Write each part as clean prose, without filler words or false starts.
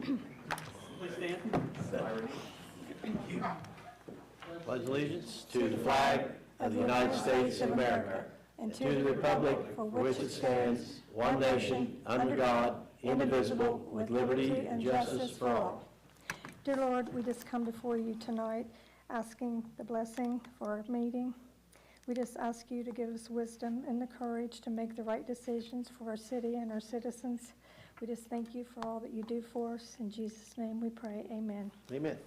Please stand. Pledge allegiance to the flag of the United States of America and to the republic for which it stands, one nation, under God, indivisible, with liberty and justice for all. Dear Lord, we just come before you tonight asking the blessing for our meeting. We just ask you to give us wisdom and the courage to make the right decisions for our city and our citizens. We just thank you for all that you do for us. In Jesus' name we pray, amen. Amen.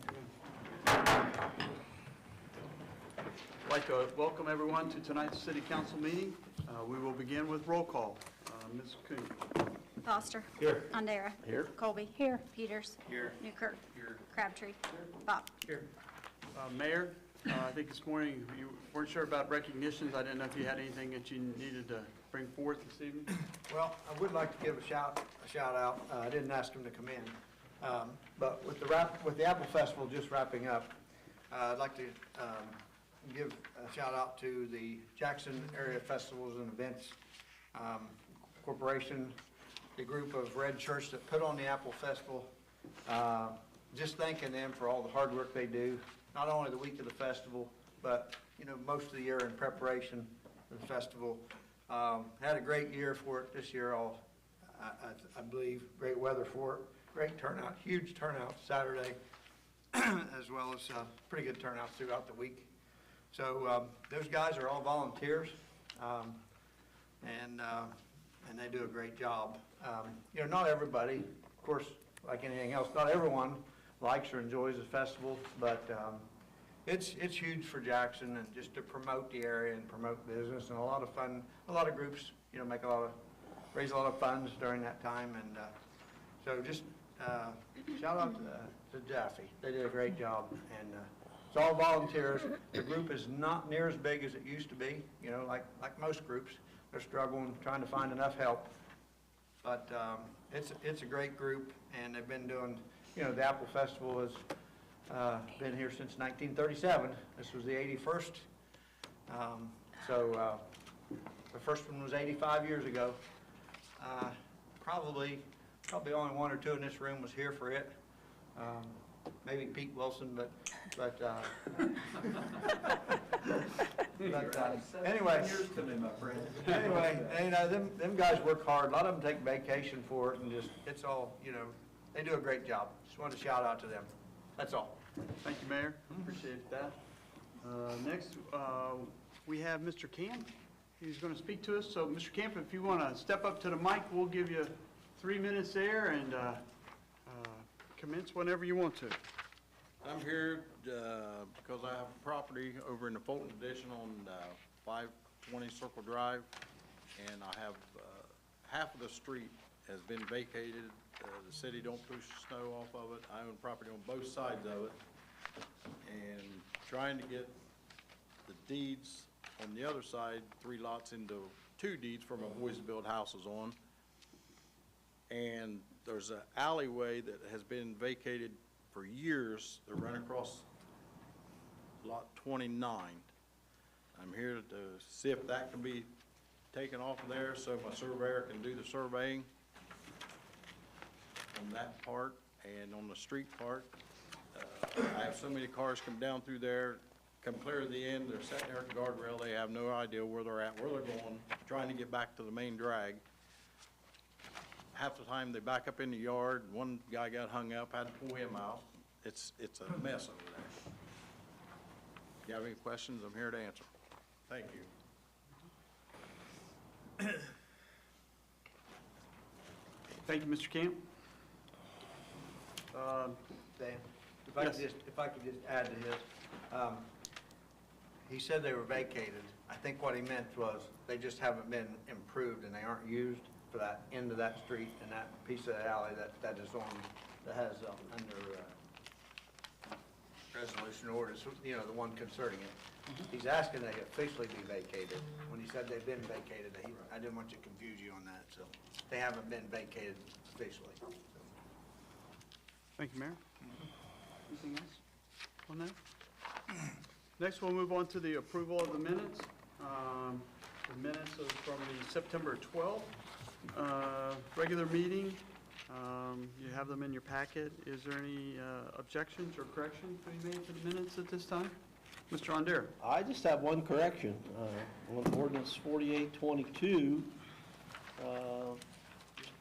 I'd like to welcome everyone to tonight's city council meeting. We will begin with roll call. Ms. Coon. Foster. Here. Andera. Here. Colby. Here. Peters. Here. Newkirk. Here. Crabtree. Bob. Here. Mayor, I think this morning you weren't sure about recognitions. I didn't know if you had anything that you needed to bring forth this evening. Well, I would like to give a shout out. I didn't ask him to come in, but with the Apple Festival just wrapping up, I'd like to give a shout out to the Jackson Area Festivals and Events Corporation, the group of Red Church that put on the Apple Festival. Just thanking them for all the hard work they do, not only the week of the festival, but most of the year in preparation for the festival. Had a great year for it this year. I believe great weather for it, great turnout, huge turnout Saturday, as well as pretty good turnout throughout the week. So those guys are all volunteers, and they do a great job. Not everybody, of course, like anything else, not everyone likes or enjoys the festival, but it's huge for Jackson, and just to promote the area and promote business, and a lot of fun. A lot of groups, raise a lot of funds during that time, and so just shout out to Jaffe. They did a great job, and it's all volunteers. The group is not near as big as it used to be. Like most groups, they're struggling, trying to find enough help. But it's a great group, and they've been doing. The Apple Festival has been here since 1937. This was the 81st. So the first one was 85 years ago. Probably only one or two in this room was here for it. Maybe Pete Wilson, but anyway. Years to me, my friend. Anyway, them guys work hard. A lot of them take vacation for it, and it's all, they do a great job. Just wanted to shout out to them. That's all. Thank you, Mayor. Appreciate that. Next, we have Mr. Camp. He's going to speak to us. So, Mr. Camp, if you want to step up to the mic, we'll give you 3 minutes there, and commence whenever you want to. I'm here because I have a property over in the Fulton Addition on 520 Circle Drive, and I have half of the street has been vacated. The city don't push snow off of it. I own property on both sides of it, and trying to get the deeds on the other side, 3 lots into 2 deeds for my boys to build houses on. And there's an alleyway that has been vacated for years that run across lot 29. I'm here to see if that can be taken off of there so my surveyor can do the surveying on that part. And on the street part, I have so many cars come down through there, come clear to the end, they're sitting there at the guardrail, they have no idea where they're at, where they're going, trying to get back to the main drag. Half the time they back up in the yard. One guy got hung up, had to pull him out. It's a mess over there. If you have any questions, I'm here to answer. Thank you. Thank you, Mr. Camp. Dan, if I could just add to his, he said they were vacated. I think what he meant was they just haven't been improved and they aren't used for that end of that street and that piece of the alley that is on, that has under resolution orders, the one concerning it. He's asking they officially be vacated. When he said they've been vacated, I didn't want to confuse you on that, so they haven't been vacated officially. Thank you, Mayor. Anything else on that? Next, we'll move on to the approval of the minutes. The minutes are from the September 12th regular meeting. You have them in your packet. Is there any objections or corrections to be made to the minutes at this time? Mr. Ondera? I just have one correction. On ordinance 4822, Mr.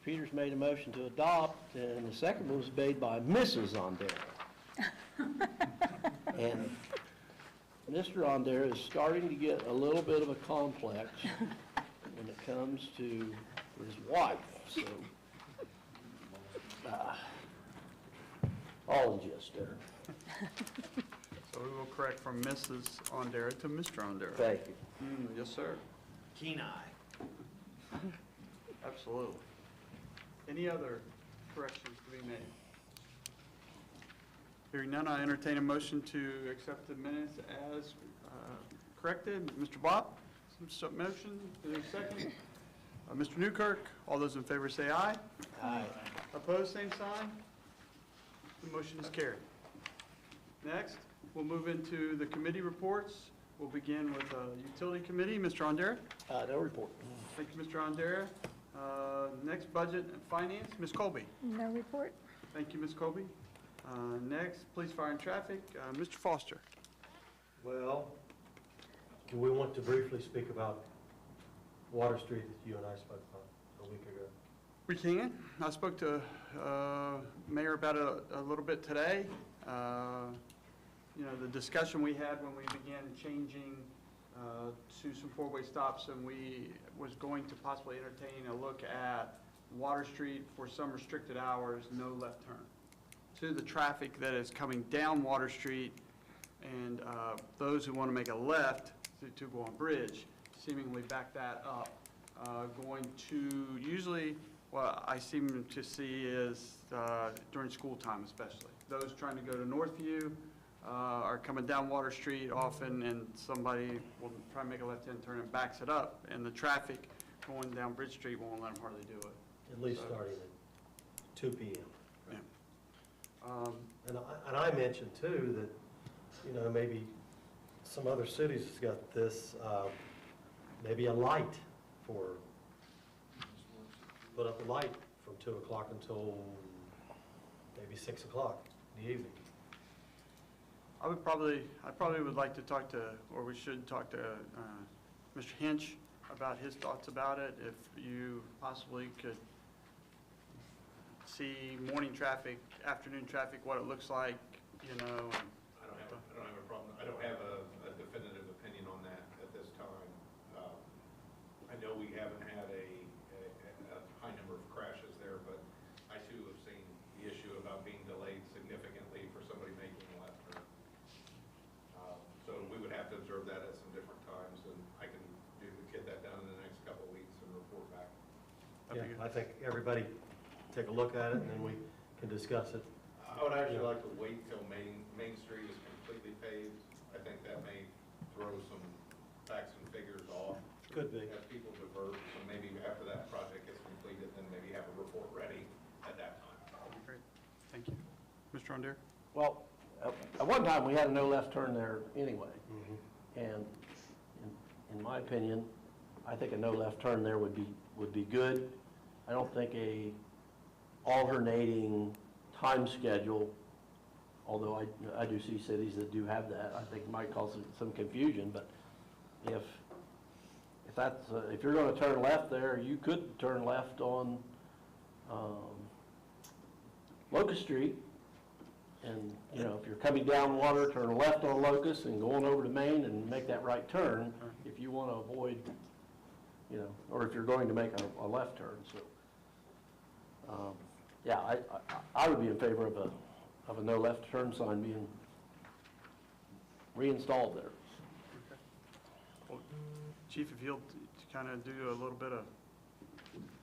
Peters made a motion to adopt, and the second was made by Mrs. Ondera. And Mr. Ondera is starting to get a little bit of a complex when it comes to his wife, so, all in jest there. So we will correct from Mrs. Ondera to Mr. Ondera. Thank you. Yes, sir. Keen eye. Absolutely. Any other corrections to be made? Hearing none, I entertain a motion to accept the minutes as corrected. Mr. Bob, some motion, is there a second? Mr. Newkirk, all those in favor say aye. Aye. Opposed, same sign. The motion is carried. Next, we'll move into the committee reports. We'll begin with Utility Committee. Mr. Ondera? No report. Thank you, Mr. Ondera. Next, Budget and Finance. Ms. Colby? No report. Thank you, Ms. Colby. Next, Police, Fire, and Traffic. Mr. Foster? Well, do we want to briefly speak about Water Street that you and I spoke about a week ago? We can. I spoke to Mayor about it a little bit today. You know, the discussion we had when we began changing to some four-way stops, and we was going to possibly entertain a look at Water Street for some restricted hours, no left turn, to the traffic that is coming down Water Street, and those who want to make a left to go on Bridge, seemingly back that up, going to, usually what I seem to see is during school time especially. Those trying to go to Northview are coming down Water Street often, and somebody will try to make a left-hand turn and backs it up, and the traffic going down Bridge Street won't let them hardly do it. At least starting at 2 p.m. Yeah. And I mentioned too that, you know, maybe some other cities has got this, maybe a light for, put up a light from 2 o'clock until maybe 6 o'clock in the evening. I probably would like to talk to, or we should talk to Mr. Hinch about his thoughts about it. If you possibly could see morning traffic, afternoon traffic, what it looks like, you know. I don't have a problem. I don't have a definitive opinion on that at this time. I know we haven't had a high number of crashes there, but I too have seen the issue about being delayed significantly for somebody making a left turn. So we would have to observe that at some different times, and I can get that done in the next couple of weeks and report back. That'd Yeah, be good. I think everybody take a look at it and then we can discuss it. I would actually like to wait till Main Street is completely paved. I think that may throw some facts and figures off. Could be. As people divert, so maybe after that project gets completed, then maybe have a report ready at that time. That'd be great. Thank you. Mr. Ondera? Well, at one time, we had a no left turn there anyway. And in my opinion, I think a no left turn there would be good. I don't think a alternating time schedule, although I do see cities that do have that, I think might cause some confusion, but if you're going to turn left there, you could turn left on Locust Street, and, you know, if you're coming down Water, turn left on Locust and going over to Main and make that right turn if you want to avoid, you know, or if you're going to make a left turn, so. Yeah, I would be in favor of a no left turn sign being reinstalled there. Okay. Well, Chief, if you'll kind of do a little bit of,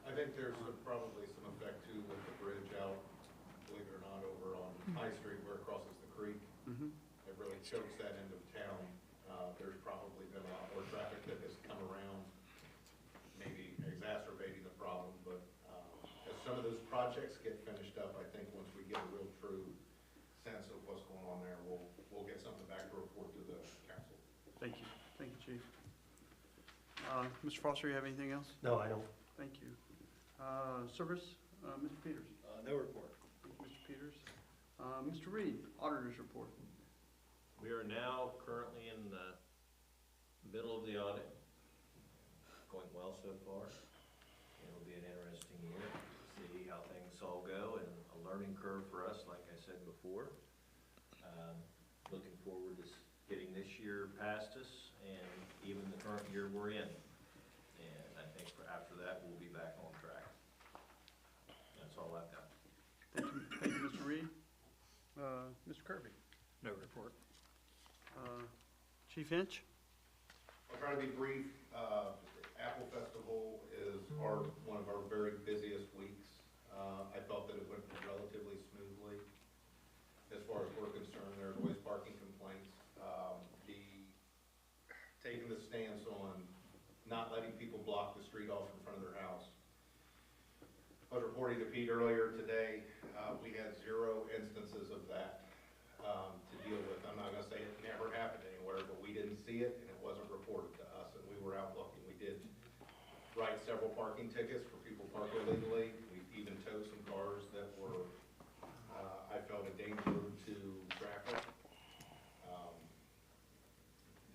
I think there's probably some effect too with the bridge out, believe it or not, over on High Street where it crosses the creek. It really chokes that end of town. There's probably been a lot more traffic that has come around, maybe exacerbating the problem, but as some of those projects get finished up, I think once we get a real true sense of what's going on there, we'll get something back to report to the council. thank you. Thank you, Chief. Mr. Foster, you have anything else? No, I don't. Thank you. Service, Mr. Peters? No report. Mr. Peters. Mr. Reed, auditor's report. We are now currently in the middle of the audit, going well so far. It'll be an interesting year to see how things all go, and a learning curve for us, like I said before. Looking forward to getting this year past us and even the current year we're in. And I think after that, we'll be back on track. That's all I've got. Thank you, Mr. Reed. Mr. Kirby. No report. Chief Inch. I'll try to be brief. Apple Festival is one of our very busiest weeks. I felt that it went relatively smoothly. As far as we're concerned, there are always parking complaints. Taking the stance on not letting people block the street off in front of their house. I was reporting to Pete earlier today, we had 0 instances of that to deal with. I'm not gonna say it never happened anywhere, but we didn't see it and it wasn't reported to us, and we were out looking. We did write several parking tickets for people parking illegally. We even towed some cars that were, I felt, a danger to traffic.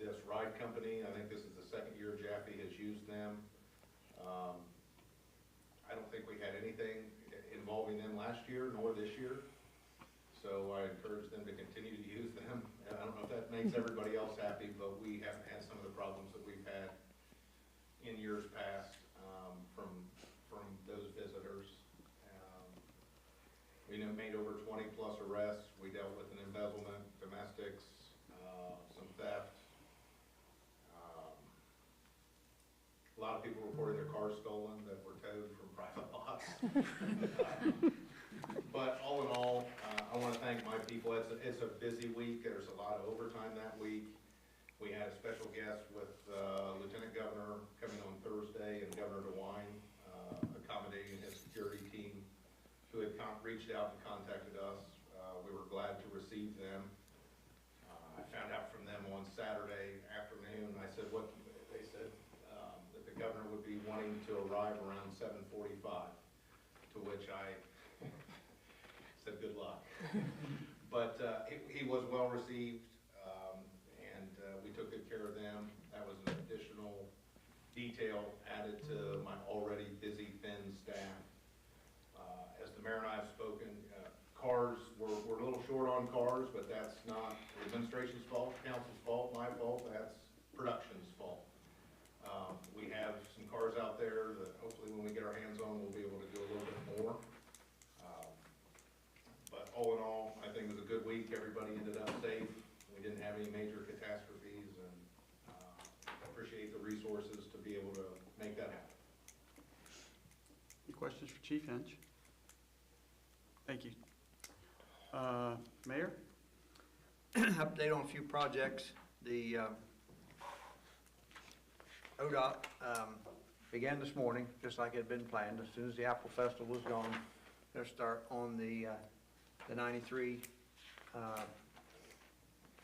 This ride company, I think this is the second year Jaffe has used them. I don't think we had anything involving them last year nor this year. So I encourage them to continue to use them. And I don't know if that makes everybody else happy, but we haven't had some of the problems that we've had in years past from those visitors. We made over 20 plus arrests. We dealt with an embezzlement, domestics, some theft. A lot of people reported their cars stolen that were towed from private lots. But all in all, I want to thank my people. It's a busy week. There's a lot of overtime that week. We had a special guest with Lieutenant Governor coming on Thursday, and Governor DeWine accommodating his security team, who had reached out and contacted us. We were glad to receive them. I found out from them on Saturday afternoon. I said, what? They said that the governor would be wanting to arrive around 7:45, to which I said good luck. But he was well received, and we took good care of them. That was an additional detail added to my already busy, thin staff. As the mayor and I have spoken, cars, we're a little short on cars, but that's not the administration's fault, council's fault, my fault, that's production's fault. We have some cars out there that hopefully when we get our hands on, we'll be able to do a little bit more. But all in all, I think it was a good week. Everybody ended up safe. We didn't have any major catastrophes, and appreciate the resources to be able to make that happen. Any questions for Chief Inch? Thank you. Mayor? Update on a few projects. The ODOT began this morning, just like it had been planned. As soon as the Apple Festival was gone, they'll start on the 93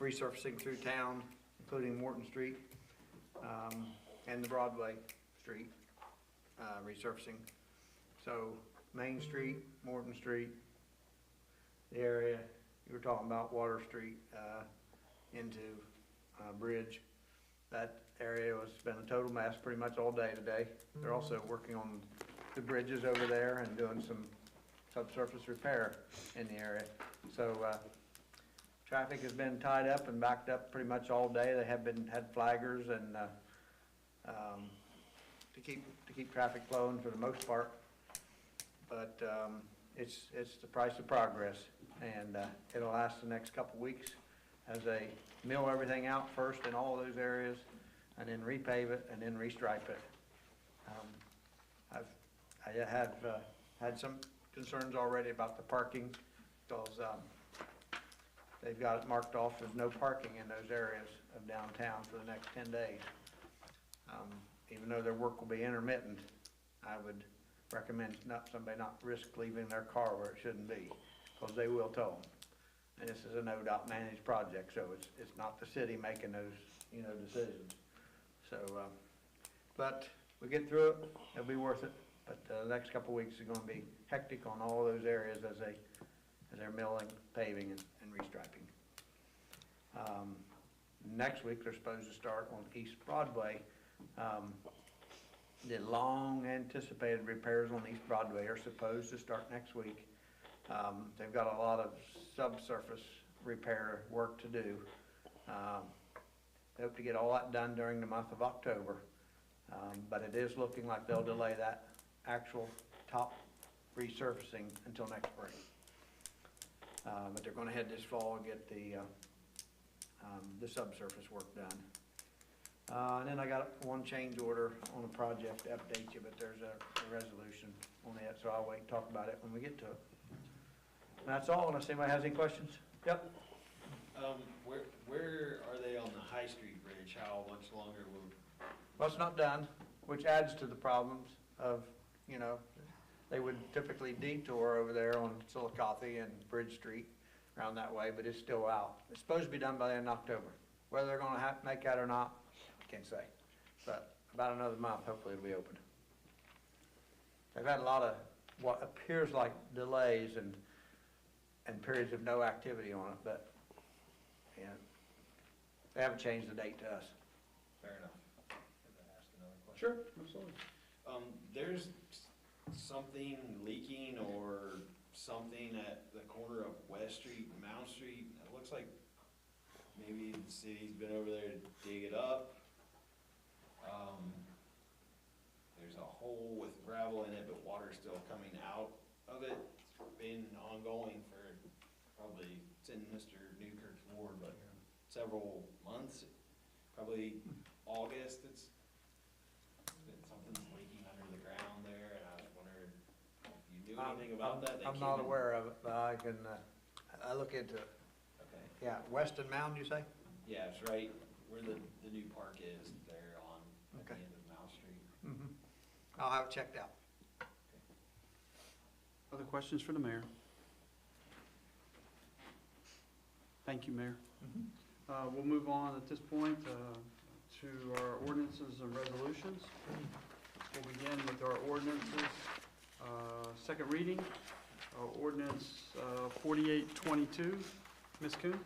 resurfacing through town, including Morton Street and the Broadway Street resurfacing. So Main Street, Morton Street, the area you were talking about, Water Street into Bridge. That area has been a total mess pretty much all day today. They're also working on the bridges over there and doing some subsurface repair in the area. So traffic has been tied up and backed up pretty much all day. They have had flaggers and to keep traffic flowing for the most part. But it's the price of progress, and it'll last the next couple weeks as they mill everything out first in all those areas, and then repave it, and then restripe it. I have had some concerns already about the parking, because they've got it marked off as no parking in those areas of downtown for the next 10 days. Even though their work will be intermittent, I would recommend somebody not risk leaving their car where it shouldn't be, because they will tow them. And this is an ODOT managed project, so it's not the city making those, decisions. So, but we get through it, it'll be worth it. But the next couple of weeks is gonna be hectic on all those areas as they're milling, paving, and restriping. Next week, they're supposed to start on East Broadway. The long-anticipated repairs on East Broadway are supposed to start next week. They've got a lot of subsurface repair work to do. They hope to get all that done during the month of October, but it is looking like they'll delay that actual top resurfacing until next spring. But they're gonna head this fall and get the subsurface work done. And then I got one change order on a project to update you, but there's a resolution on it, so I'll wait and talk about it when we get to it. And that's all, unless anybody has any questions? Yep. Where are they on the High Street Bridge? How much longer will? Well, it's not done, which adds to the problems of, you know, they would typically detour over there on Chillicothe and Bridge Street around that way, but it's still out. It's supposed to be done by the end of October. Whether they're gonna make that or not, can't say. But about another month, hopefully it'll be open. They've had a lot of what appears like delays and periods of no activity on it, but, yeah, they haven't changed the date to us. Fair enough. Can I ask another question? Sure, absolutely. There's something leaking or something at the corner of West Street and Mount Street. It looks like maybe the city's been over there to dig it up. There's a hole with gravel in it, but water's still coming out of it. It's been ongoing for probably, it's in Mr. Newkirk's ward, but several months, probably August. It's been, something's leaking under the ground there, and I was wondering if you knew anything about that. I'm not aware of it, but I can, I look into it. Okay. Yeah, Weston Mound, you say? Yeah, it's right where the new park is there on at the Okay. end of Mount Street. Mm-hmm. I'll have it checked out. Other questions for the mayor? Thank you, Mayor. We'll move on at this point to our ordinances and resolutions. We'll begin with our ordinances. Second reading, ordinance 4822. Ms. Kuhn?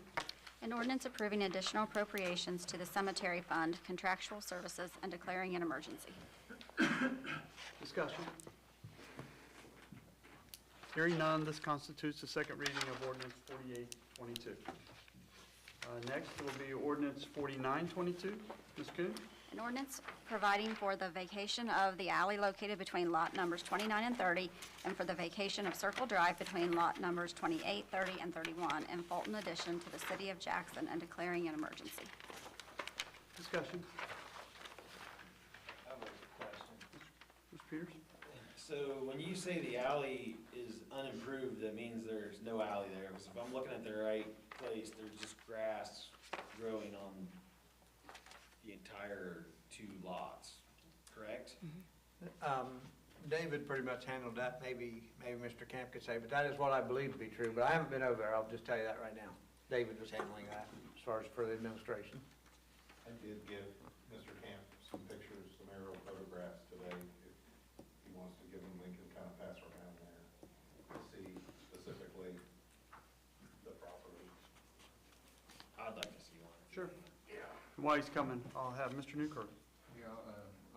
An ordinance approving additional appropriations to the cemetery fund, contractual services, and declaring an emergency. Discussion. Hearing none, this constitutes the second reading of ordinance 4822. Next will be ordinance 4922. Ms. Kuhn? An ordinance providing for the vacation of the alley located between lot numbers 29 and 30, and for the vacation of Circle Drive between lot numbers 28, 30, and 31 in Fulton addition to the city of Jackson, and declaring an emergency. Discussion. I have a question. Mr. Peters? So when you say the alley is unimproved, that means there's no alley there, because if I'm looking at the right place, there's just grass growing on the entire 2 lots, correct? David pretty much handled that, maybe Mr. Camp could say, but that is what I believe to be true, but I haven't been over there, I'll just tell you that right now. David was handling that as far as for the administration. I did give Mr. Camp some pictures, some aerial photographs today. If he wants to give them, we can kind of pass around there to see specifically the property. I'd like to see one. Sure. And while he's coming, I'll have Mr. Newkirk. Yeah,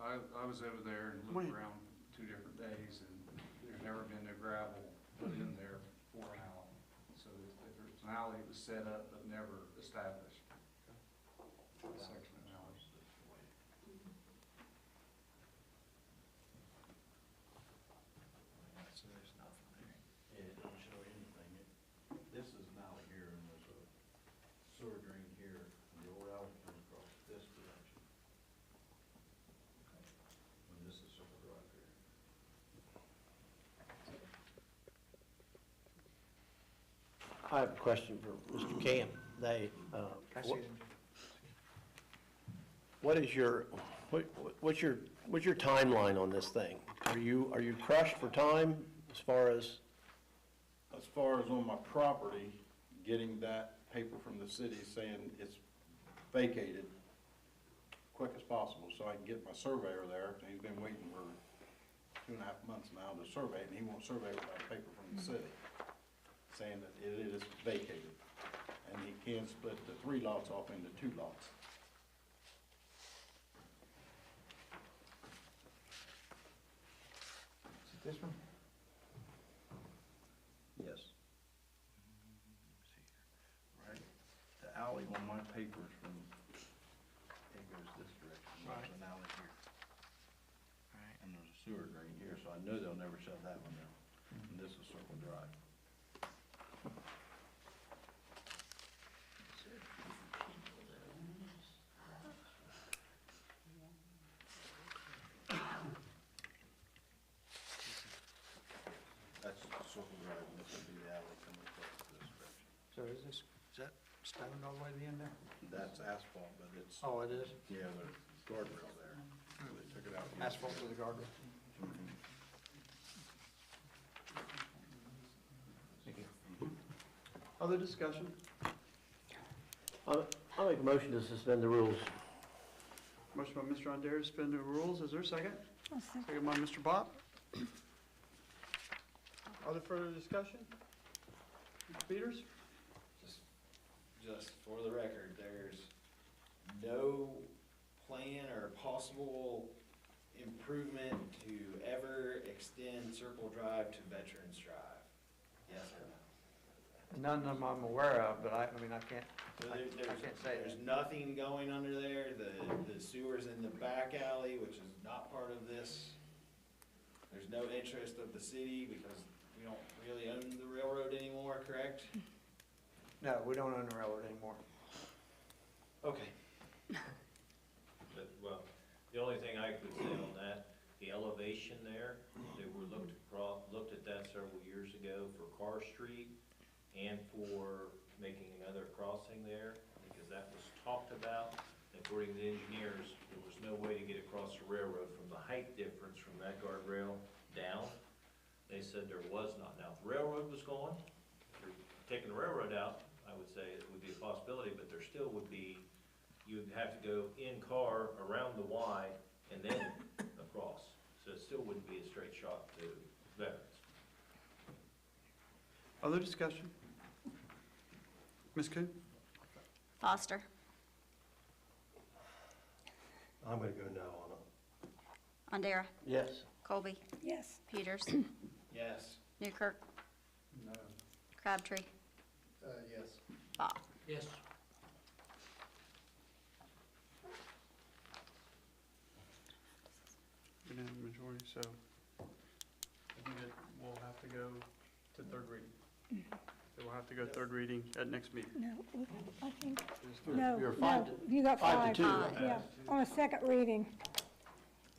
I was over there and Wait. looked around 2 different days, and there's never been no gravel put in there for an alley. So if there's an alley, it was set up but never established. That section of alley. So there's nothing there. Yeah, it don't show anything. This is an alley here, and there's a sewer drain here, and the old alley comes across this direction. And this is Circle Drive here. I have a question for Mr. Camp. Can I see them? What's your timeline on this thing? Are you crushed for time as far as? As far as on my property, getting that paper from the city saying it's vacated quick as possible, so I can get my surveyor there. He's been waiting for 2.5 months now to survey it, and he won't survey it without paper from the city, saying that it is vacated. And he can split the 3 lots off into 2 lots. Is it this one? Yes. Right, the alley on my papers from, it goes this direction, there's an alley here. Right. And there's a sewer drain here, so I know they'll never shut that one down. And this is Circle Drive. That's Circle Drive, and this would be the alley coming across this direction. So is that stone all the way to the end there? That's asphalt, but it's, Oh, it is? yeah, the guardrail there. So they took it out. Asphalt to the guardrail? Thank you. Other discussion? I'll make a motion to suspend the rules. Motion by Mr. Andare to suspend the rules. Is there a second? I'll second. Second by Mr. Bott. Other further discussion? Mr. Peters? Just for the record, there's no plan or possible improvement to ever extend Circle Drive to Veterans Drive. Yes or no? None of them I'm aware of, but I mean, I can't So I there's can't say there's that. nothing going under there. The sewer's in the back alley, which is not part of this. There's no interest of the city because we don't really own the railroad anymore, correct? No, we don't own the railroad anymore. Okay. But, well, the only thing I could say on that, the elevation there, they were looked at that several years ago for Carr Street and for making another crossing there, because that was talked about. According to the engineers, there was no way to get across the railroad from the height difference from that guardrail down. They said there was not. Now, if the railroad was gone, if you're taking the railroad out, I would say it would be a possibility, but there still would be, you'd have to go in car around the Y and then across. So it still wouldn't be a straight shot to Veterans. Other discussion? Ms. Coon? Foster, I'm gonna go no on it. Andera, Yes. Colby, Yes. Peters, Yes. Newkirk, No. Crabtree, Yes. Bott. Yes. Unanimous majority, so I think that we'll have to go to third reading. So we'll have to go third reading at next meeting. No, I think, You're- no, you're no, five to- you got 5. 5 to 2. Five. Yeah, on a second reading.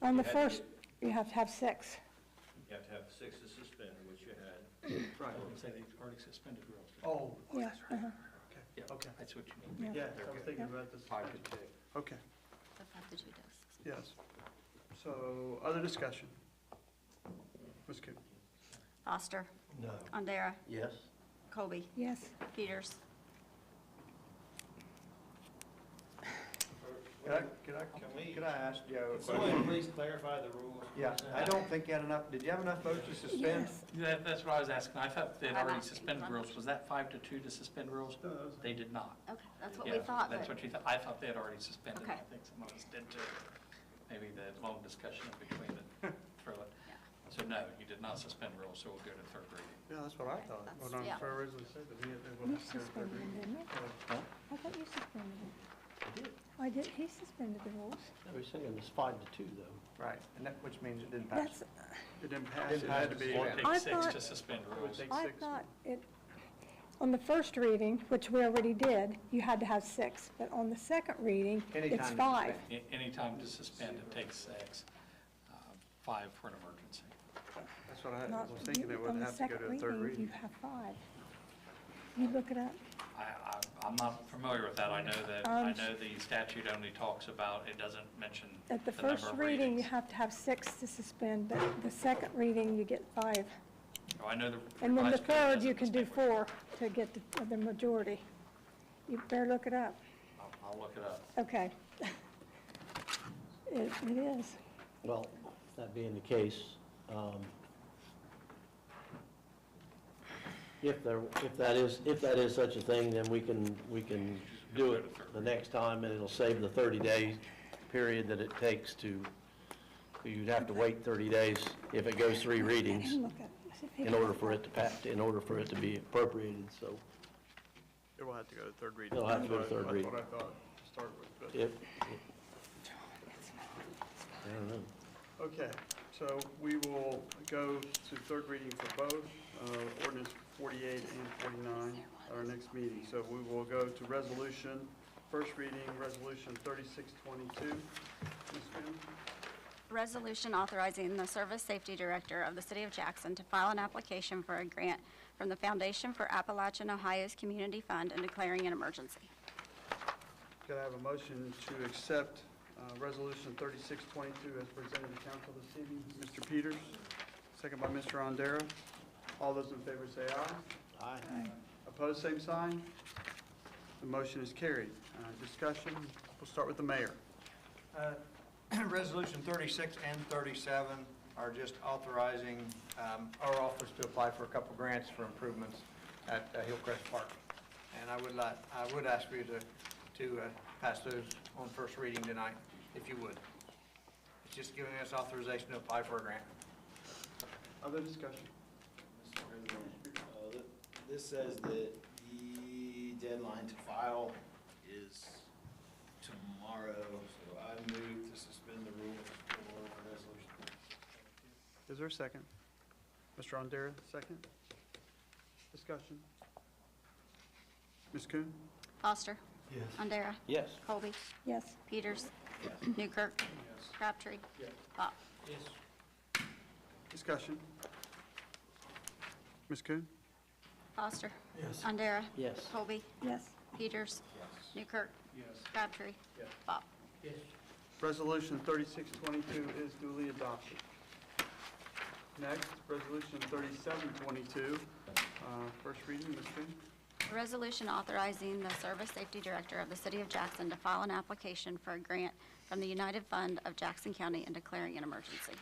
On the You had to first, you have to have 6. You have to have 6 to suspend, which you had. Right. Say they've already suspended rules. Oh, Yeah, uh-huh. Yeah, okay. that's what you mean. Yeah. Yeah, I was thinking about this. 5 to 2. Okay, The 5 to 2 does. yes. So, other discussion? Ms. Coon? Foster, No. Andera, Yes. Colby, Yes. Peters, Could I ask Joe a Can someone question? please clarify the rules? Yeah, I don't think you had enough, did you have enough votes to suspend? Yes. That's what I was asking. I thought they'd I'm already asking. suspended rules. Was that 5 to 2 to suspend rules? No, that was- They did not. okay, that's what Yeah, we thought, That's but, what you thought. I thought they had already suspended. Okay. I think some of us did too. Maybe the long discussion in between it, throw it. Yeah. So no, you did not suspend rules, so we'll go to third reading. Yeah, that's what I Okay, thought. that's- When yeah. I originally said that, we You have to go to third suspended reading. him, didn't you? I thought you suspended him. I did, he suspended the rules. We're saying it's 5 to 2, though. Right, and that, which means it didn't pass. That's, It didn't pass, Didn't it had to pass. be, It it takes I 6 to thought- suspend would rules. take I 6. thought it, on the first reading, which we already did, you had to have 6, but on the second reading, it's Anytime to 5. suspend. Anytime to suspend, it takes 6, 5 for an emergency. That's what I Not- was thinking, it would on the have to go second to a third reading, You reading. have 5. You look it up. I'm not familiar with that. I know the statute only talks about, it doesn't mention At the number first of reading, you readings. have to have 6 to suspend, but the second reading, you get 5. Oh, I know the And then the revised code third, doesn't you can do distinguish. 4 to get the majority. You better look it up. I'll look it up. Okay. It is. Well, that being the case, If that is such a thing, then we can do it the next time, and it'll save the 30-day period that it takes to, you'd have to wait 30 days if it goes 3 readings in order for it to pass, in order for it to be appropriated, so It will have to go to third reading. It'll have to go to third reading. That's what I thought to start with, but. if, I don't know. Okay, so we will go to third reading for both, ordinance 48 and 49 at our next meeting. So we will go to resolution, first reading, resolution 3622. Ms. Quinn? Resolution authorizing the Service Safety Director of the City of Jackson to file an application for a grant from the Foundation for Appalachian Ohio's Community Fund and declaring an emergency. Could I have a motion to accept resolution 3622 as presented to council this evening? Mr. Peters, second by Mr. Ondera. All those in favor say aye. Aye. Opposed, same sign. The motion is carried. Discussion, we'll start with the mayor. Resolution 36 and 37 are just authorizing our office to apply for a couple grants for improvements at Hillcrest Park. And I would ask for you to pass those on first reading tonight, if you would. It's just giving us authorization to apply for a grant. Other discussion? Mr. President, this says that the deadline to file is tomorrow, so I move to suspend the rules for resolution. Is there a second? Mr. Ondera, second. Discussion? Ms. Kuhn? Foster. Yes. Ondera. Yes. Colby. Yes. Peters. Newkirk. Crabtree. Pop. Discussion? Ms. Kuhn? Foster. Yes. Ondera. Yes. Colby. Yes. Peters. Newkirk. Yes. Crabtree. Pop. Resolution 3622 is duly adopted. Next, resolution 3722, first reading, Ms. Kuhn. A resolution authorizing the Service Safety Director of the City of Jackson to file an application for a grant from the United Fund of Jackson County and declaring an emergency.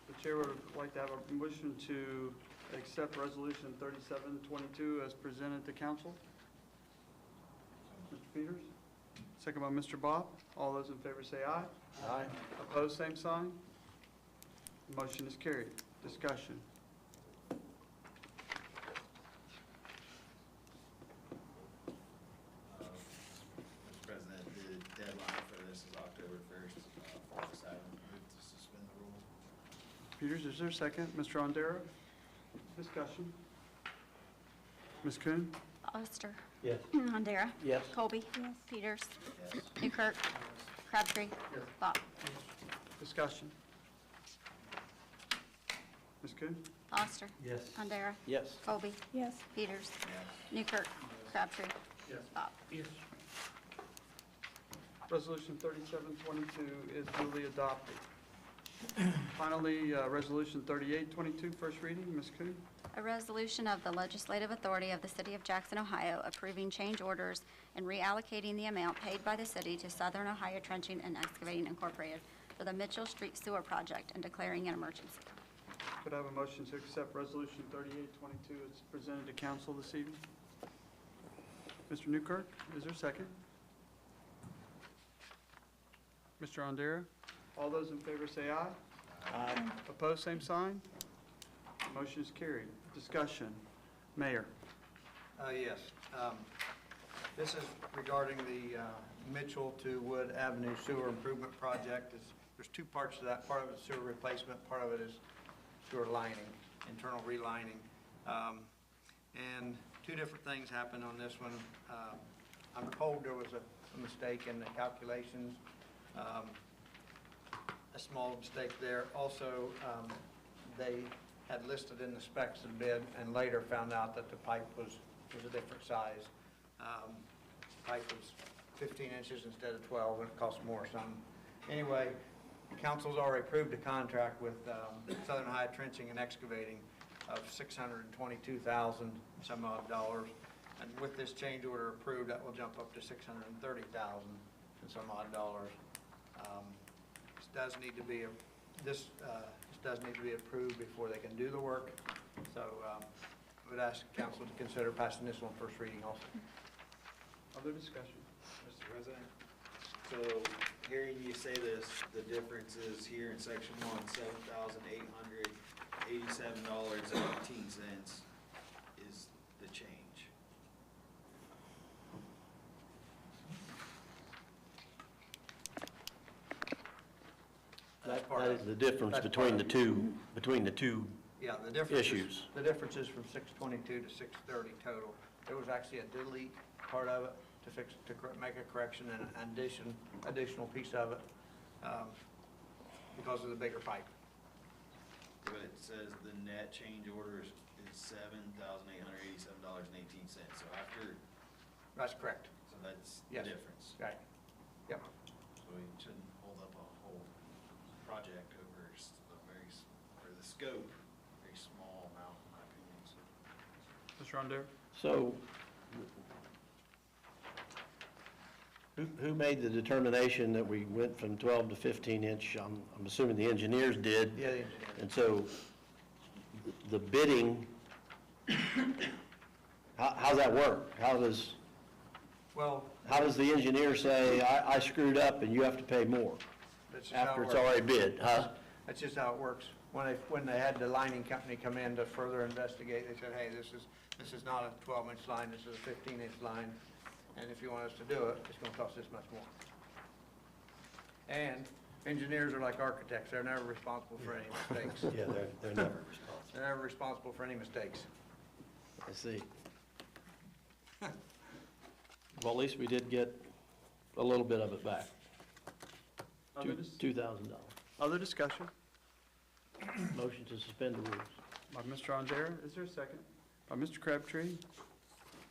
The chair would like to have a motion to accept resolution 3722 as presented to council. Mr. Peters, second by Mr. Bob. All those in favor say aye. Aye. Opposed, same sign. Motion is carried. Discussion. Mr. President, the deadline for this is October 1st, for this item. Move to suspend the rules. Peters, is there a second? Mr. Ondera? Discussion. Ms. Kuhn? Foster. Yes. Ondera. Yes. Colby. Yes. Peters. Yes. Newkirk. Crabtree. Pop. Discussion. Ms. Kuhn? Foster. Yes. Ondera. Yes. Colby. Yes. Peters. Yes. Newkirk. Crabtree. Pop. Resolution 3722 is duly adopted. Finally, resolution 3822, first reading, Ms. Kuhn. A resolution of the Legislative Authority of the City of Jackson, Ohio, approving change orders and reallocating the amount paid by the city to Southern Ohio Trenching and Excavating Incorporated for the Mitchell Street Sewer Project and declaring an emergency. Could I have a motion to accept resolution 3822 as presented to council this evening? Mr. Newkirk, is there a second? Mr. Ondera? All those in favor say aye. Aye. Opposed, same sign. Motion is carried. Discussion. Mayor. Yes. This is regarding the Mitchell to Wood Avenue Sewer Improvement Project. There's two parts to that. Part of it is sewer replacement, part of it is sewer lining, internal relining. And two different things happened on this one. I'm told there was a mistake in the calculations, a small mistake there. Also, they had listed in the specs of the bid and later found out that the pipe was a different size. Pipe was 15 inches instead of 12, and it cost more some. Anyway, council's already approved a contract with Southern Ohio Trenching and Excavating of $622,000 some odd dollars. And with this change order approved, that will jump up to $630,000 and some odd dollars. This does need to be this does need to be approved before they can do the work. So I would ask council to consider passing this on first reading also. Other discussion? Mr. President, so hearing you say this, the difference is here in section 1, $7,887.18 is the change. That is the difference between the two, Yeah, the difference is, issues. the difference is from 622 to 630 total. There was actually a delete part of it to fix, make a correction and an additional piece of it because of the bigger pipe. But it says the net change order is $7,887.18. So after, That's correct. so that's the Yes. difference. Right. Yep. So we shouldn't hold up a whole project over a very, or the scope, very small amount, in my opinion. So Mr. Rondero? So, who made the determination that we went from 12 to 15 inch? I'm assuming the engineers did. Yeah, the engineer. And so, the bidding, how's that work? Well, How does the engineer say, I screwed up and you have to pay more that's just how after it it's works. already bid, huh? That's just how it works. When they had the lining company come in to further investigate, they said, hey, this is not a 12-inch line, this is a 15-inch line, and if you want us to do it, it's gonna cost this much more. And engineers are like architects, they're never responsible for any mistakes. Yeah, they're never responsible. They're never responsible for any mistakes. I see. Well, at least we did get a little bit of it back, $2,000. Other discussion? Motion to suspend the rules. By Mr. Rondero, is there a second? By Mr. Crabtree.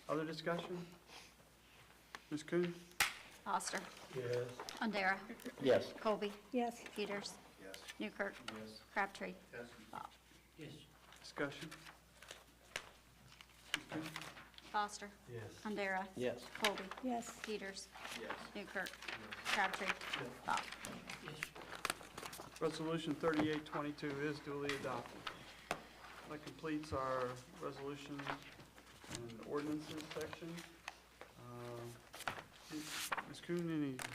Other discussion? Ms. Kuhn? Foster. Yes. Rondero. Yes. Colby. Yes. Peters. yes. Newkirk. Crabtree. Bob. Discussion? Ms. Kuhn? Foster. Yes. Rondero. Yes. Colby. Yes. Peters. Yes. Newkirk. Crabtree. Bob. Resolution 3822 is duly adopted. That completes our resolutions and ordinances section. Ms. Kuhn, any Not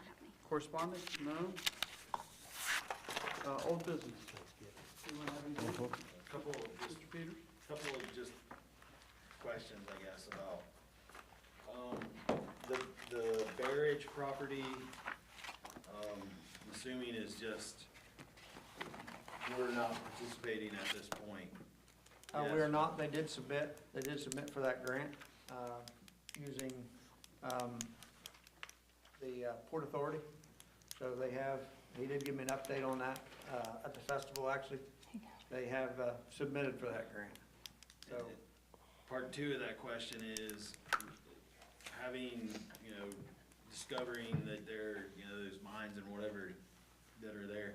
happening. correspondence? No? Old business? Anyone have anything? Couple of just Mr. Peters? Couple of just questions, I guess, about, the Barrage property, I'm assuming is just, we're not participating at this point. We are not, they did submit for that grant, using, the Port Authority. So they have, he did give me an update on that, at the festival, actually. They have, submitted for that grant. So, Part two of that question is having, discovering that there, those mines and whatever that are there,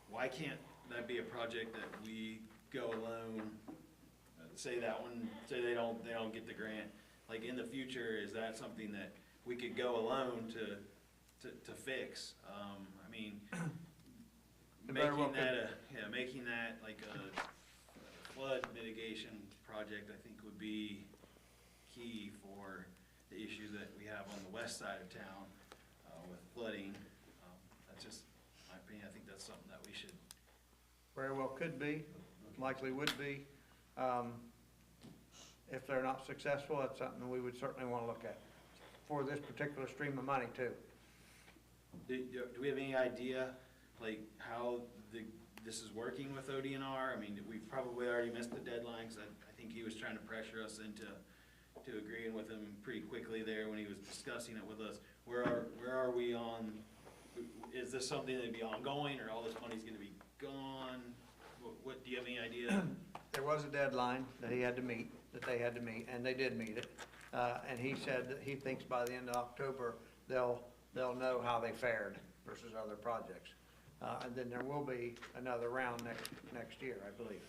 why can't that be a project that we go alone, say that one, say they don't get the grant, like in the future, is that something that we could go alone to fix? I mean, making that like a flood mitigation project, I think would be key for the issues that we have on the west side of town with flooding. That's just my opinion. I think that's something that we should. very well could be, likely would be. If they're not successful, that's something we would certainly want to look at for this particular stream of money too. Do we have any idea, like, how this is working with ODNR? I mean, we've probably already missed the deadline, because I think he was trying to pressure us into agreeing with him pretty quickly there when he was discussing it with us. Where are we on, is this something that'd be ongoing, or all this money's gonna be gone? What do you have any idea? There was a deadline that he had to meet, that they had to meet, and they did meet it. And he said that he thinks by the end of October, they'll know how they fared versus other projects. And then there will be another round next year, I believe.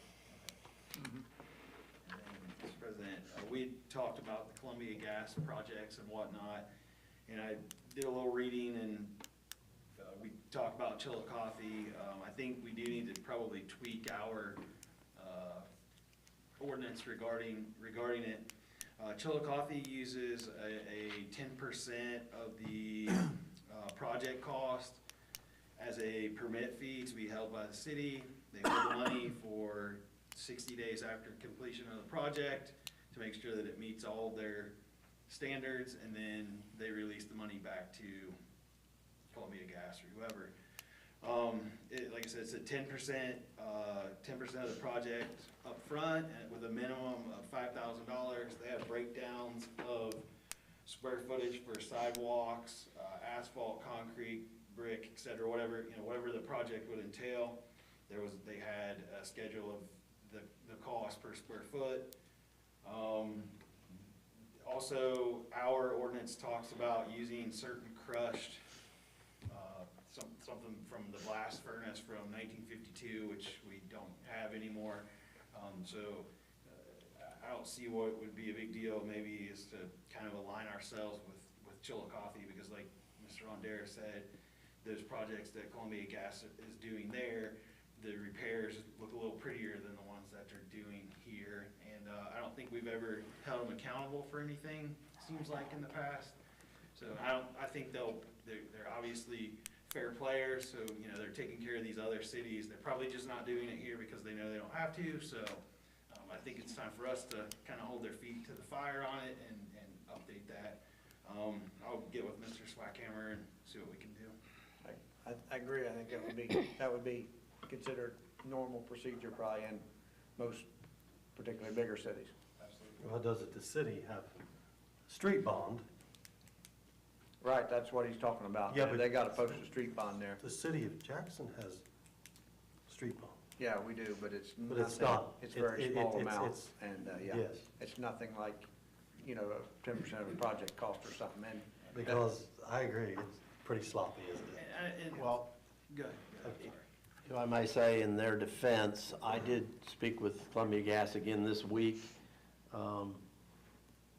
Mr. President, we talked about the Columbia Gas projects and whatnot, and I did a little reading and we talked about Chillicothe. I think we do need to probably tweak our ordinance regarding it. Chillicothe uses a 10% of the project cost as a permit fee to be held by the city. They hold the money for 60 days after completion of the project to make sure that it meets all their standards, and then they release the money back to Columbia Gas or whoever. Like I said, it's a 10% of the project up front, and with a minimum of $5,000. They have breakdowns of square footage for sidewalks, asphalt, concrete, brick, et cetera, whatever the project would entail. They had a schedule of the cost per square foot. Also, our ordinance talks about using certain crushed, something from the blast furnace from 1952, which we don't have anymore. I don't see what would be a big deal. Maybe is to kind of align ourselves with Chillicothe, because like Mr. Rondera said, those projects that Columbia Gas is doing there, the repairs look a little prettier than the ones that they're doing here. And I don't think we've ever held them accountable for anything, seems like, in the past. So I think they're obviously fair players, so they're taking care of these other cities. They're probably just not doing it here because they know they don't have to. So I think it's time for us to kind of hold their feet to the fire on it and update that. I'll get with Mr. Swackhammer and see what we can do. I agree. I think that would be considered normal procedure probably in most particularly bigger cities. Absolutely. Well, doesn't the city have street bond? Right, that's what he's talking about. Yeah, but they got to post a street bond there. The city of Jackson has street bond. Yeah, we do, but it's But it's nothing. not. It's very small amounts, it's- and yeah, Yes. it's nothing like 10% of the project cost or something. And Because I agree, it's pretty sloppy, isn't it? well, good. If I may say, in their defense, I did speak with Columbia Gas again this week.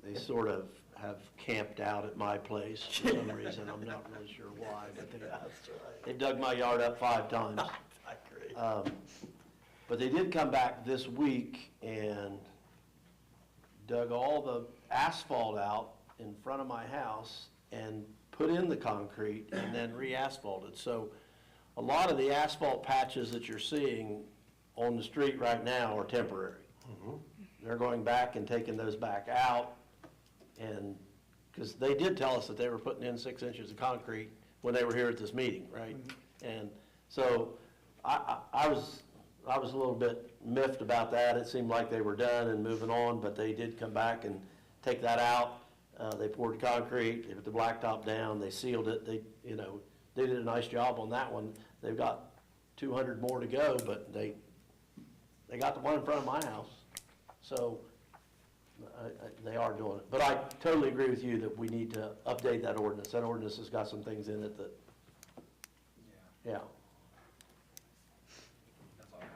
They sort of have camped out at my place for some reason. I'm not really sure why, but they dug my yard up 5 times. I agree. But they did come back this week and dug all the asphalt out in front of my house and put in the concrete and then re-asphalted. So a lot of the asphalt patches that you're seeing on the street right now are temporary. They're going back and taking those back out, and, because they did tell us that they were putting in 6 inches of concrete when they were here at this meeting, right? And so I was a little bit miffed about that. It seemed like they were done and moving on, but they did come back and take that out. They poured the concrete, they put the blacktop down, they sealed it. They did a nice job on that one. They've got 200 more to go, but they got the one in front of my house. So they are doing it. But I totally agree with you that we need to update that ordinance. That ordinance has got some things in it that, yeah. That's all I have.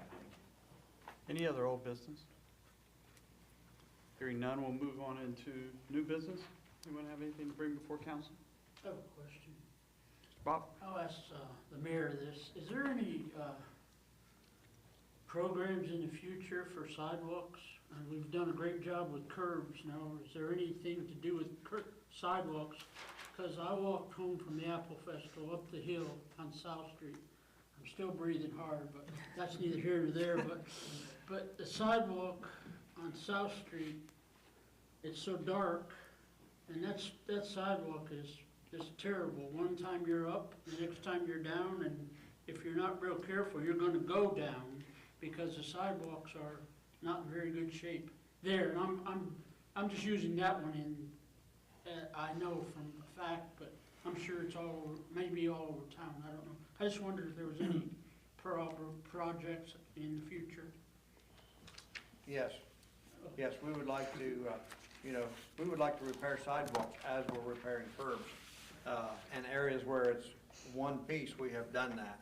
Any other old business? Hearing none, we'll move on into new business. Anyone have anything to bring before council? I have a question. Bob? I'll ask the mayor this. Is there any programs in the future for sidewalks? We've done a great job with curbs now. Is there anything to do with sidewalks? Because I walked home from the Apple Festival up the hill on South Street. I'm still breathing hard, but that's neither here nor there. But the sidewalk on South Street, it's so dark, and that sidewalk is just terrible. One time you're up, the next time you're down, and if you're not real careful, you're gonna go down because the sidewalks are not in very good shape there. And I'm just using that one in, I know from a fact, but I'm sure it's all over, maybe all over town, I don't know. I just wondered if there was any projects in the future. Yes, we would like to, we would like to repair sidewalks as we're repairing curbs. And areas where it's one piece, we have done that.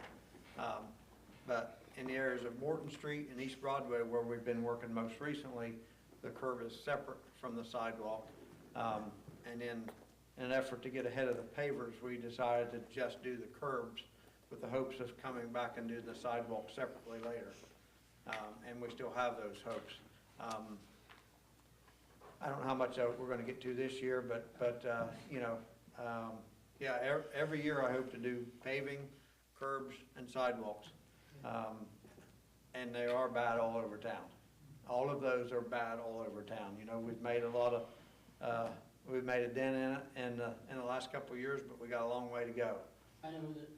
But in the areas of Morton Street and East Broadway, where we've been working most recently, the curb is separate from the sidewalk. And in an effort to get ahead of the pavers, we decided to just do the curbs with the hopes of coming back and doing the sidewalk separately later. And we still have those hopes. I don't know how much we're gonna get to this year, but you know, yeah, every year I hope to do paving, curbs, and sidewalks. And they are bad all over town. All of those are bad all over town. You know, we've made a lot of, we've made a dent in it in the last couple of years, but we got a long way to go. I know that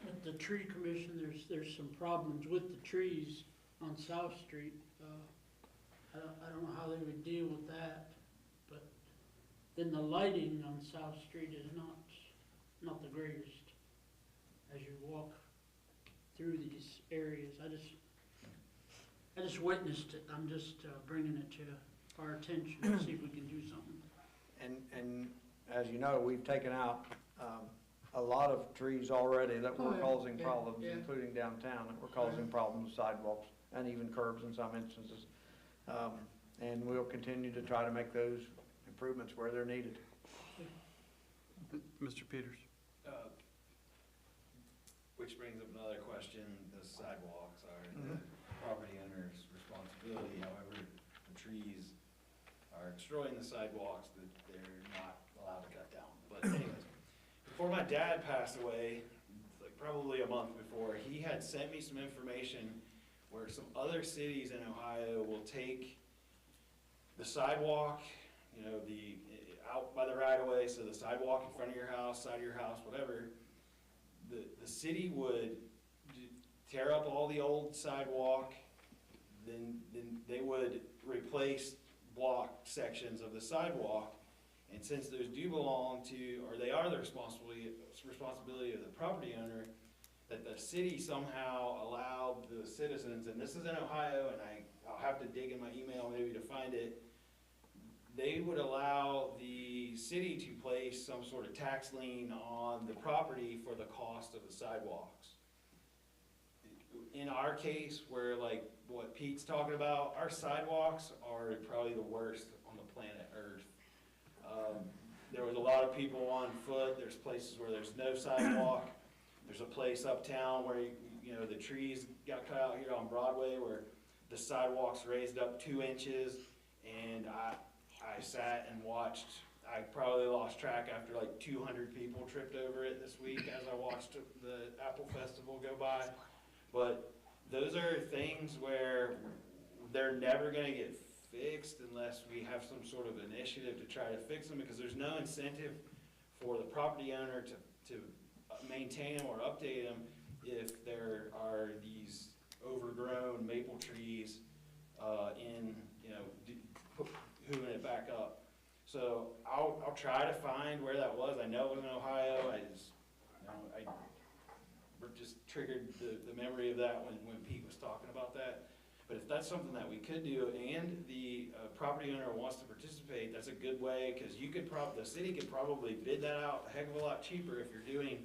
with the tree commission, there's some problems with the trees on South Street. I don't know how they would deal with that, but then the lighting on South Street is not the greatest as you walk through these areas. I just witnessed it. I'm just bringing it to our attention to see if we can do something. And as you know, we've taken out a lot of trees already that were causing problems, including downtown, that were causing problems with sidewalks and even curbs in some instances. And we'll continue to try to make those improvements where they're needed. Mr. Peters. Which brings up another question, the sidewalks are the property owner's responsibility. However, the trees are destroying the sidewalks that they're not allowed to cut down. But anyways, before my dad passed away, like probably a month before, he had sent me some information where some other cities in Ohio will take the sidewalk, you know, the out by the right of way, so the sidewalk in front of your house, side of your house, whatever. The city would tear up all the old sidewalk, then they would replace block sections of the sidewalk, and since those do belong to, or they are the responsibility of the property owner, that the city somehow allowed the citizens, and this is in Ohio, and I'll have to dig in my email maybe to find it, they would allow the city to place some sort of tax lien on the property for the cost of the sidewalks. In our case, where like what Pete's talking about, our sidewalks are probably the worst on the planet Earth. There was a lot of people on foot. There's places where there's no sidewalk. There's a place uptown where, you know, the trees got cut out here on Broadway where the sidewalks raised up 2 inches, and I sat and watched. I probably lost track after like 200 people tripped over it this week as I watched the Apple Festival go by. But those are things where they're never going to get fixed unless we have some sort of initiative to try to fix them, because there's no incentive for the property owner to maintain them or update them if there are these overgrown maple trees in, you know, hooving it back up. So I'll try to find where that was. I know it was in Ohio. I just triggered the memory of that when Pete was talking about that. But if that's something that we could do, and the property owner wants to participate, that's a good way, because you could the city could probably bid that out a heck of a lot cheaper if you're doing,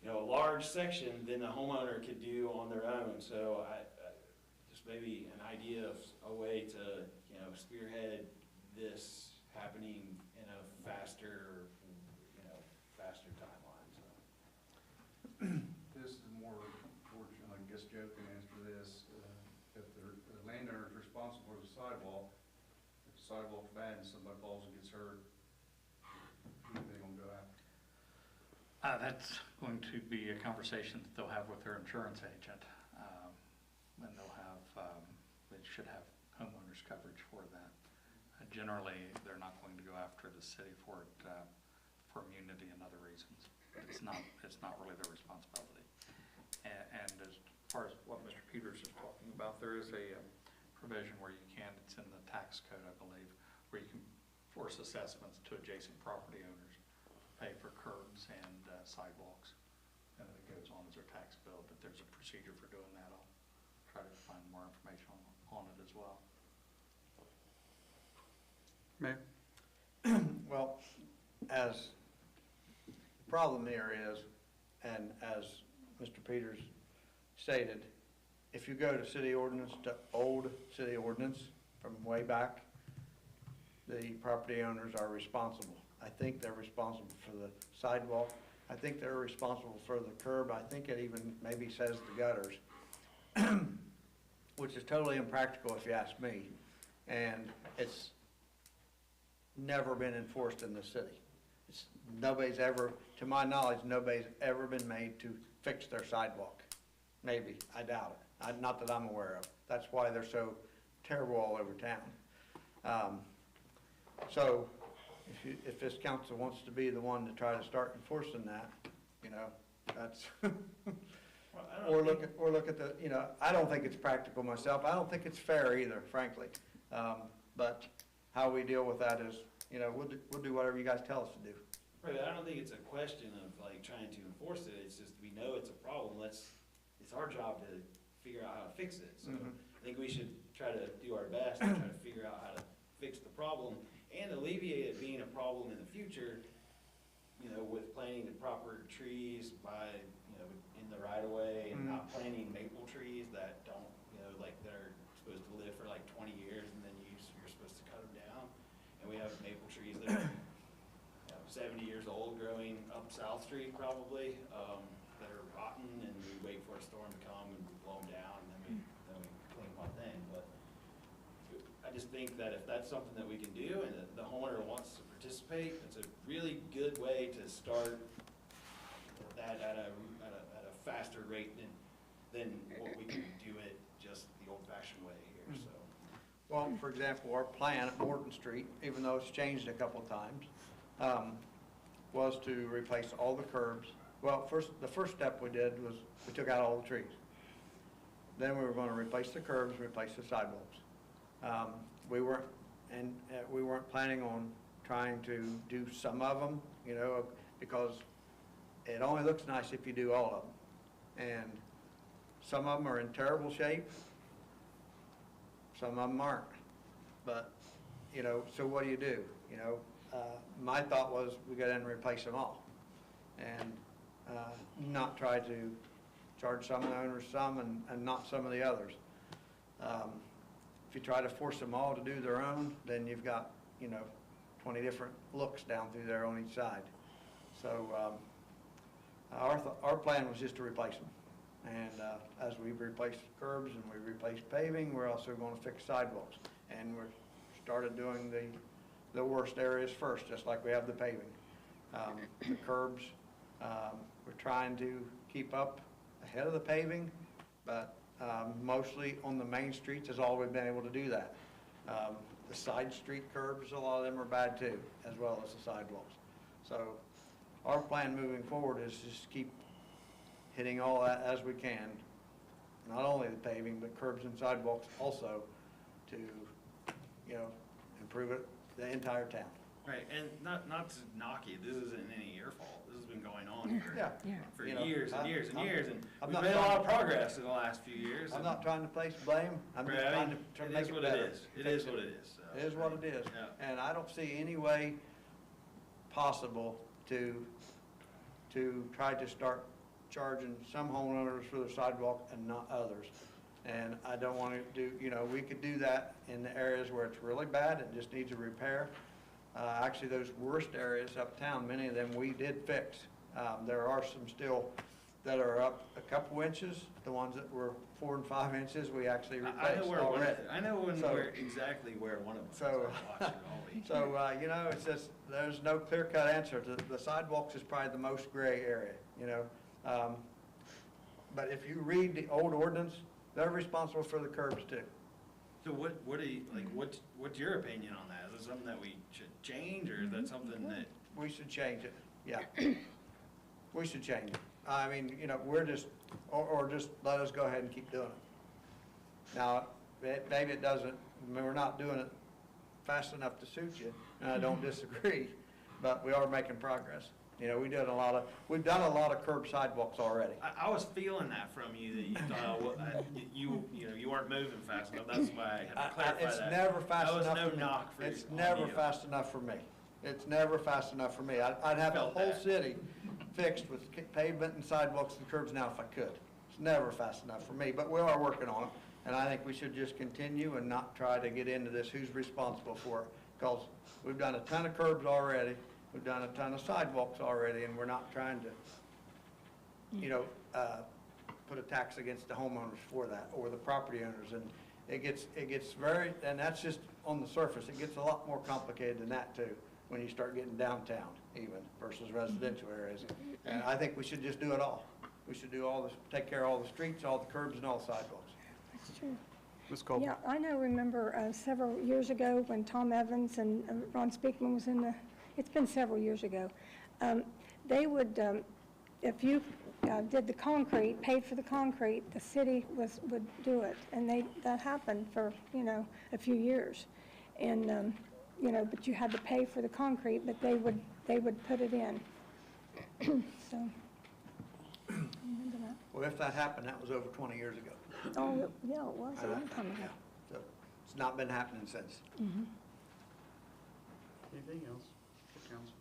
you know, a large section than the homeowner could do on their own. So I just maybe an idea of a way to, you know, spearhead this happening in a faster, you know, faster timeline. So. This is more fortunate, I guess Joe can answer this. If the landowner is responsible for the sidewalk, if the sidewalk's bad and somebody falls and gets hurt, who are they gonna go after? That's going to be a conversation that they'll have with their insurance agent. And they'll have, they should have homeowners coverage for that. Generally, they're not going to go after the city for it, for immunity and other reasons. It's not really their responsibility. And as far as what Mr. Peters is talking about, there is a provision where you can, it's in the tax code, I believe, where you can force assessments to adjacent property owners, pay for curbs and sidewalks, and it goes on as their tax bill. But there's a procedure for doing that. I'll try to find more information on it as well. Mayor? Well, as the problem here is, and as Mr. Peters stated, if you go to city ordinance, to old city ordinance from way back, the property owners are responsible. I think they're responsible for the sidewalk I think they're responsible for the curb. I think it even maybe says the gutters, which is totally impractical if you ask me. And it's never been enforced in the city. Nobody's ever, to my knowledge, nobody's ever been made to fix their sidewalk. Maybe, I doubt it. Not that I'm aware of. That's why they're so terrible all over town. So, if this council wants to be the one to try to start enforcing that, you know, that's, or look at the, you know, I don't think it's practical myself. I don't think it's fair either, frankly. But how we deal with that is, you know, we'll do whatever you guys tell us to do. Right, I don't think it's a question of like trying to enforce it, it's just, we know it's a problem, it's our job to figure out how to fix it. So I think we should try to do our best to try to figure out how to fix the problem and alleviate it being a problem in the future, you know, with planting the proper trees by, you know, in the right of way and not planting maple trees that don't, you know, like they're supposed to live for like 20 years and then you're supposed to cut them down. And we have maple trees that are 70 years old growing up South Street probably, that are rotten, and we wait for a storm to come and blow them down, and then we clean them up then. But I just think that if that's something that we can do and the homeowner wants to participate, it's a really good way to start that at a faster rate than what we can do it just the old-fashioned way here. So. Well, for example, our plan at Morton Street, even though it's changed a couple times, was to replace all the curbs. Well, the first step we did was we took out all the trees. Then we were going to replace the curbs, replace the sidewalks. We weren't planning on trying to do some of them, you know, because it only looks nice if you do all of them. And some of them are in terrible shape. Some of them aren't. But, you know, so what do? You know, my thought was we got in and replace them all and not try to charge some of the owners some and not some of the others. If you try to force them all to do their own, then you've got, you know, 20 different looks down through there on each side. So our plan was just to replace them. And as we replace curbs and we replace paving, we're also going to fix sidewalks. And we're started doing the worst areas first, just like we have the paving. The curbs, we're trying to keep up ahead of the paving, but mostly on the main streets is all we've been able to do that. The side street curbs, a lot of them are bad too, as well as the sidewalks. So our plan moving forward is just keep hitting all that as we can, not only the paving, but curbs and sidewalks also to, you know, improve it, the entire town. Right, and not to knock you, this isn't any your fault. This has been going on for You know, years and years and years, and I'm we've not made a trying lot to- of progress in the last few years. I'm not trying to place blame, I'm just Right, trying to it make is it what better. it is. It is what it is. So, It is what it is. Yeah. And I don't see any way possible to try to start charging some homeowners for their sidewalk and not others. And I don't want to do, you know, we could do that in the areas where it's really bad, it just needs a repair. Actually, those worst areas uptown, many of them we did fix. There are some still that are up a couple inches. The ones that were 4 and 5 inches, we actually replaced already. I know exactly where one of them is. So, I watched it all week. so you know, it's just, there's no clear-cut answer. The sidewalks is probably the most gray area, you know. But if you read the old ordinance, they're responsible for the curbs too. So what do you, like, what's your opinion on that? Is it something that we should change, or is that something that? We should change it, yeah. We should change it. I mean, you know, we're just, or just let us go ahead and keep doing it. Now, maybe it doesn't, I mean, we're not doing it fast enough to suit you, and I don't disagree, but we are making progress. You know, we've done a lot of curb sidewalks already. I was feeling that from you, that you thought, you weren't moving fast enough. That's why I had to clarify that. It's never fast enough. That was no knock for you. It's never fast enough for me. It's never fast enough for me. I'd have the Felt whole that. city fixed with pavement and sidewalks and curbs now if I could. It's never fast enough for me, but we are working on it. And I think we should just continue and not try to get into this who's responsible for it. Because we've done a ton of curbs already, We've done a ton of sidewalks already, and we're not trying to, you know, put a tax against the homeowners for that, or the property owners. And it gets very, and that's just on the surface. It gets a lot more complicated than that too, when you start getting downtown even versus residential areas. And I think we should just do it all. We should do all this, take care of all the streets, all the curbs, and all the sidewalks. That's true. Ms. Colby? Yeah, I remember several years ago when Tom Evans and Ron Speakman was in it's been several years ago. They would, if you did the concrete, paid for the concrete, the city would do it. And that happened for, a few years. And, but you had to pay for the concrete, but they would put it in. So, remember that. Well, if that happened, that was over 20 years ago. Oh, yeah, it was a long time ago. Yeah. So it's not been happening since. Anything else for council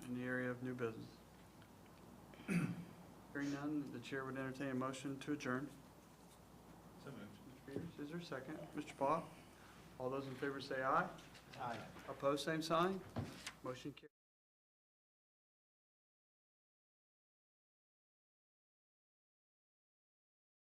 in the area of new business? Hearing none, the chair would entertain a motion to adjourn. So moved. Mr. Peters, is there a second? Mr. Pop? All those in favor say aye. Aye. Opposed, same sign. Motion carries.